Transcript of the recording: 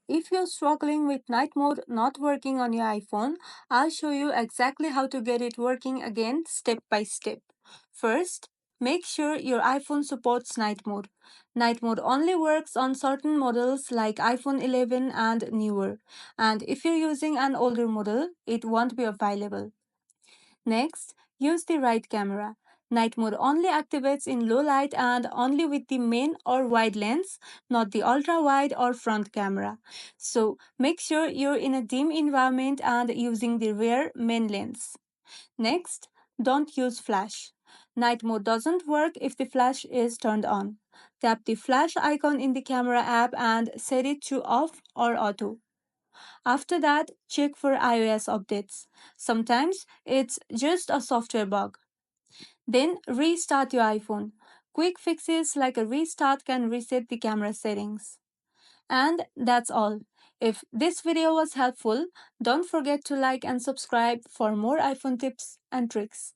if you're struggling with night mode not working on your iPhone, I'll show you exactly how to get it working again step by step. First, make sure your iPhone supports night mode. Night mode only works on certain models like iPhone 11 and newer, and if you're using an older model, it won't be available. Next, use the right camera. Night mode only activates in low light and only with the main or wide lens, not the ultra wide or front camera. So make sure you're in a dim environment and using the rear main lens. Next, don't use flash. Night mode doesn't work if the flash is turned on. Tap the flash icon in the camera app and set it to off or auto. After that, check for iOS updates. Sometimes it's just a software bug. Then restart your iPhone. Quick fixes like a restart can reset the camera settings. And that's all. If this video was helpful, don't forget to like and subscribe for more iPhone tips and tricks.